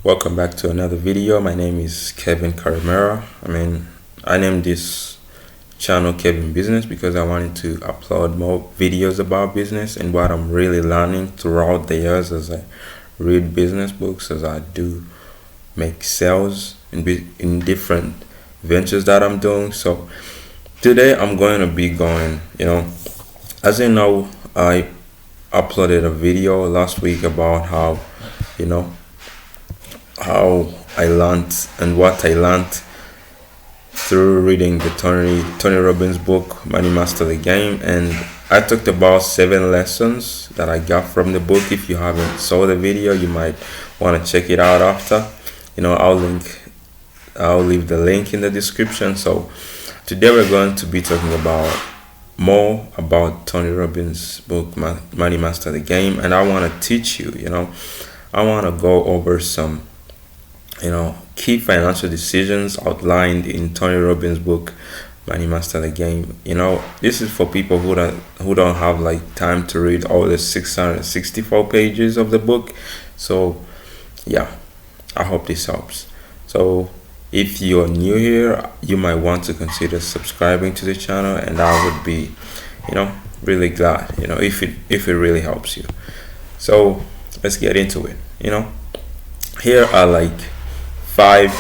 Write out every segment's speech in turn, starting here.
Welcome back to another video. My name is Kevin Caramera. I named this channel Kevin Business because I wanted to upload more videos about business and what I'm really learning throughout the years as I read business books, as I do make sales in different ventures that I'm doing. So today I'm going to be going, as you know, I uploaded a video last week about you know, how I learned and what I learned through reading the Tony Robbins book, Money Master the Game, and I talked about 7 lessons that I got from the book. If you haven't saw the video, you might want to check it out after. I'll leave the link in the description. So today we're going to be talking about more about Tony Robbins book, Money Master the Game, and I want to teach you. I want to go over some key financial decisions outlined in Tony Robbins' book, Money Master the Game. This is for people who don't have like time to read all the 664 pages of the book. So yeah, I hope this helps. So if you're new here, you might want to consider subscribing to the channel, and I would be, really glad, if it really helps you. So let's get into it. Here are like 5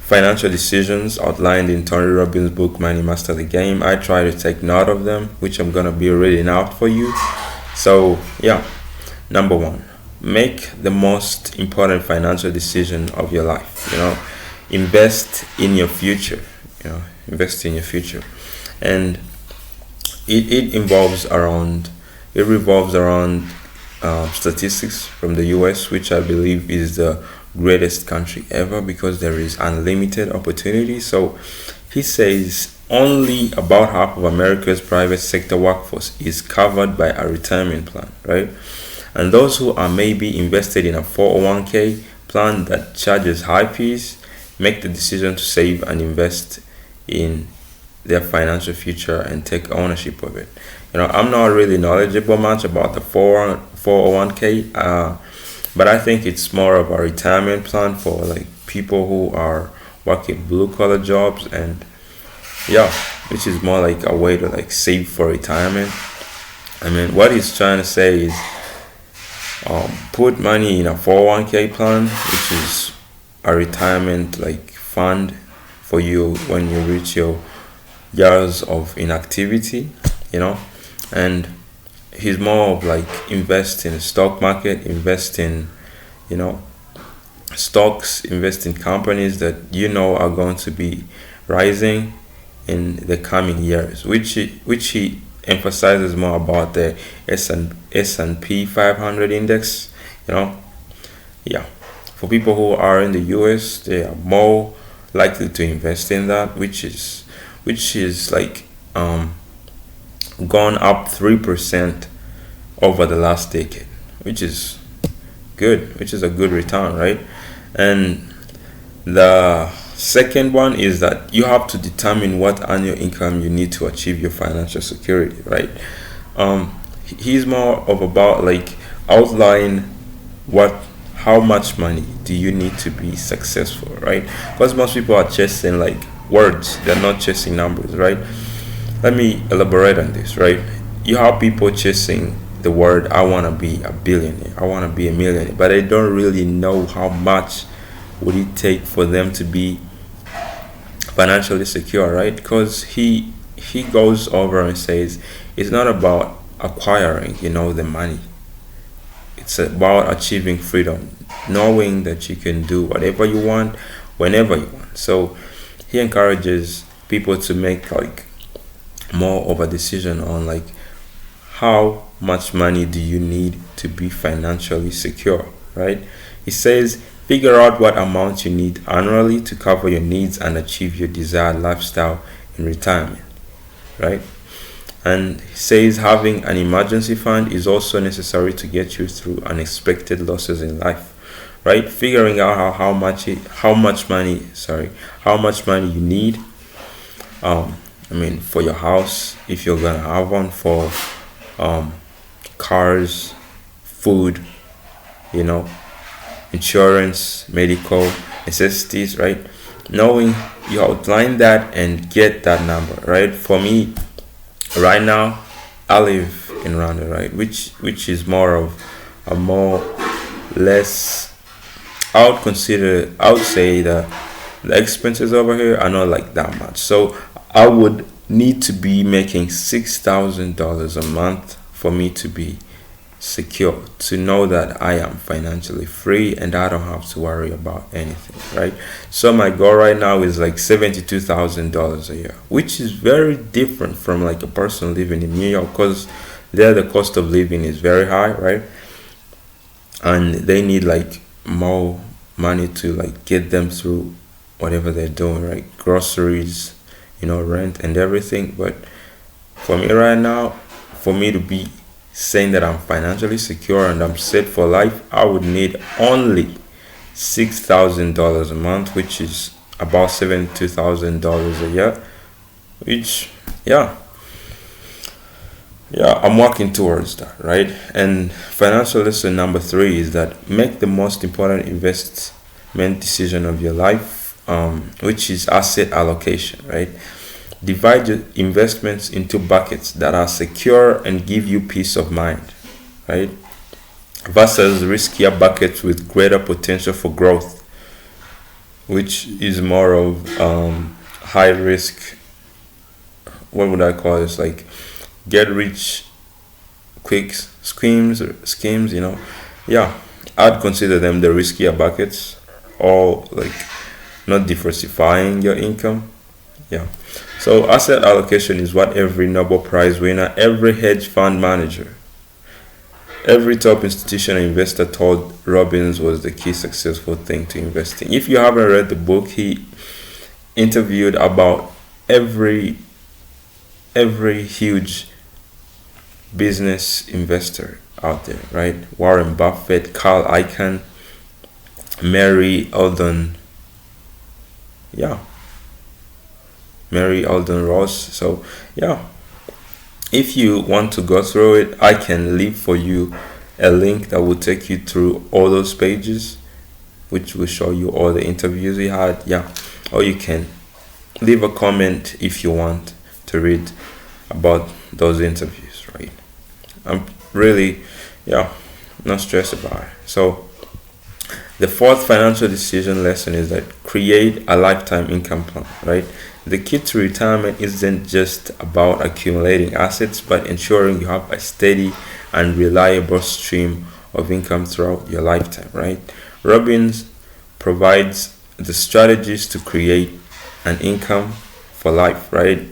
financial decisions outlined in Tony Robbins' book, Money Master the Game. I try to take note of them, which I'm gonna be reading out for you. So yeah, number 1, make the most important financial decision of your life. Invest in your future. Invest in your future, and it revolves around statistics from the US, which I believe is the greatest country ever because there is unlimited opportunity. So he says only about half of America's private sector workforce is covered by a retirement plan, right? And those who are maybe invested in a 401k plan that charges high fees make the decision to save and invest in their financial future and take ownership of it. I'm not really knowledgeable much about the 401k, but I think it's more of a retirement plan for like people who are working blue collar jobs, and yeah, which is more like a way to like save for retirement. What he's trying to say is put money in a 401k plan, which is a retirement like fund for you when you reach your years of inactivity, and he's more of like invest in the stock market, invest in stocks, invest in companies that are going to be rising in the coming years, which he emphasizes more about the S&P 500 index. Yeah, for people who are in the US, they are more likely to invest in that, which is like gone up 3% over the last decade, which is good, which is a good return, right? And the second one is that you have to determine what annual income you need to achieve your financial security, right? He's more of about like outline how much money do you need to be successful, right? Because most people are chasing like words, they're not chasing numbers, right? Let me elaborate on this, right? You have people chasing the word, I want to be a billionaire, I want to be a millionaire, but they don't really know how much would it take for them to be financially secure, right? Because he goes over and says it's not about acquiring the money, it's about achieving freedom, knowing that you can do whatever you want whenever you want. So he encourages people to make like more of a decision on like how much money do you need to be financially secure, right? He says figure out what amount you need annually to cover your needs and achieve your desired lifestyle in retirement, right? And he says having an emergency fund is also necessary to get you through unexpected losses in life, right? Figuring out how much money you need for your house, if you're gonna have one, for cars, food, insurance, medical necessities, right? Knowing you outline that and get that number, right? For me, right now, I live in Rwanda, right? Which is more of a more less. I would say the expenses over here are not like that much. So I would need to be making $6,000 a month for me to be secure, to know that I am financially free and I don't have to worry about anything, right? So my goal right now is like $72,000 a year, which is very different from like a person living in New York, because there the cost of living is very high, right? And they need like more money to like get them through whatever they're doing, right? Groceries, rent and everything. But for me right now, for me to be saying that I'm financially secure and I'm set for life, I would need only $6,000 a month, which is about $72,000 a year. Which, yeah, I'm working towards that, right? And financial lesson number 3 is that make the most important investment decision of your life, which is asset allocation, right? Divide your investments into buckets that are secure and give you peace of mind, right? Versus riskier buckets with greater potential for growth, which is more of high risk. What would I call this? Like get rich quick schemes. Yeah, I'd consider them the riskier buckets, or like not diversifying your income. Yeah. So asset allocation is what every Nobel Prize winner, every hedge fund manager, every top institutional investor told Robbins was the key successful thing to investing. If you haven't read the book, he interviewed about every huge business investor out there, right? Warren Buffett, Carl Icahn, Mary Alden, Mary Alden Ross. So if you want to go through it, I can leave for you a link that will take you through all those pages, which will show you all the interviews we had. Or you can leave a comment if you want to read about those interviews, right? I'm really not stressed about it. So the 4th financial decision lesson is that create a lifetime income plan, right? The key to retirement isn't just about accumulating assets, but ensuring you have a steady and reliable stream of income throughout your lifetime, right? Robbins provides the strategies to create an income for life, right?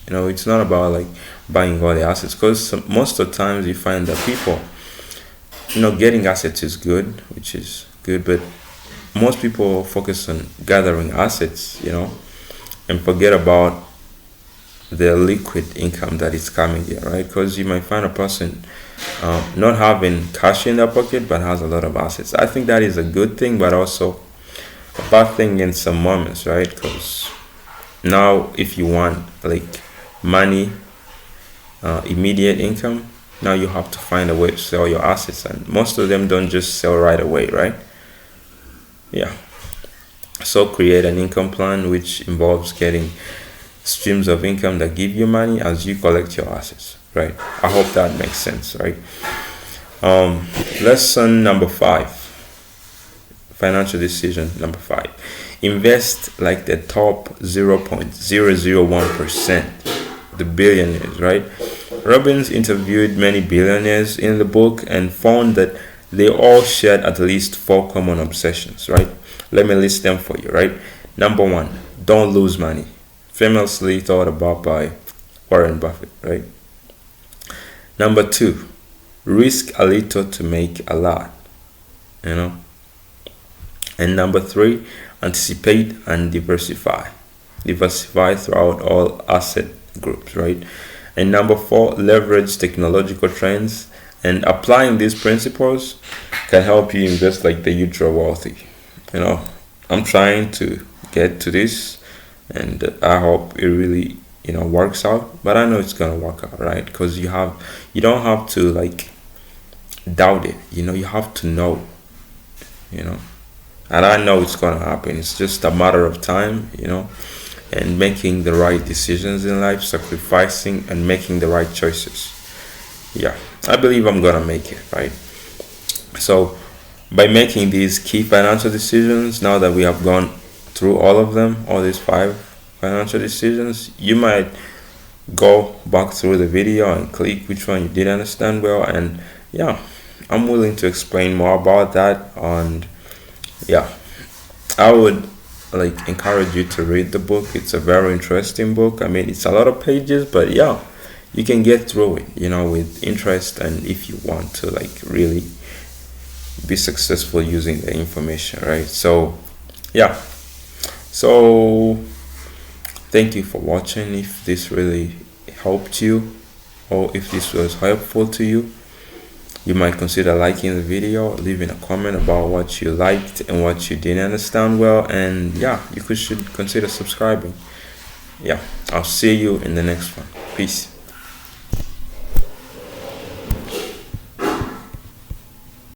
It's not about like buying all the assets, because most of the times you find that people, getting assets is good, which is good, but most people focus on gathering assets, and forget about the liquid income that is coming here, right? Because you might find a person not having cash in their pocket but has a lot of assets. I think that is a good thing, but also a bad thing in some moments, right? Because now if you want like money, immediate income, now you have to find a way to sell your assets, and most of them don't just sell right away, right? So create an income plan, which involves getting streams of income that give you money as you collect your assets, right? I hope that makes sense, right? Lesson number 5, financial decision number 5. Invest like the top 0.001%, the billionaires, right? Robbins interviewed many billionaires in the book and found that they all shared at least 4 common obsessions, right? Let me list them for you, right? Number 1, don't lose money. Famously thought about by Warren Buffett, right? Number 2, risk a little to make a lot, And number 3, anticipate and diversify. Diversify throughout all asset groups, right? And number 4, leverage technological trends. And applying these principles can help you invest like the ultra wealthy. I'm trying to get to this, and I hope it really works out. But I know it's gonna work out, right? Because you don't have to like doubt it. You have to know you know, and I know it's gonna happen. It's just a matter of time, and making the right decisions in life, sacrificing and making the right choices. Yeah, I believe I'm gonna make it, right? So, by making these key financial decisions, now that we have gone through all of them, all these 5 financial decisions, you might go back through the video and click which one you didn't understand well. And yeah, I'm willing to explain more about that. And yeah, I would like encourage you to read the book. It's a very interesting book. I mean, it's a lot of pages, but yeah, you can get through it, with interest, and if you want to like really be successful using the information, right? So yeah, so thank you for watching. If this really helped you, or if this was helpful to you, you might consider liking the video, leaving a comment about what you liked and what you didn't understand well, and yeah, should consider subscribing. Yeah, I'll see you in the next one. Peace.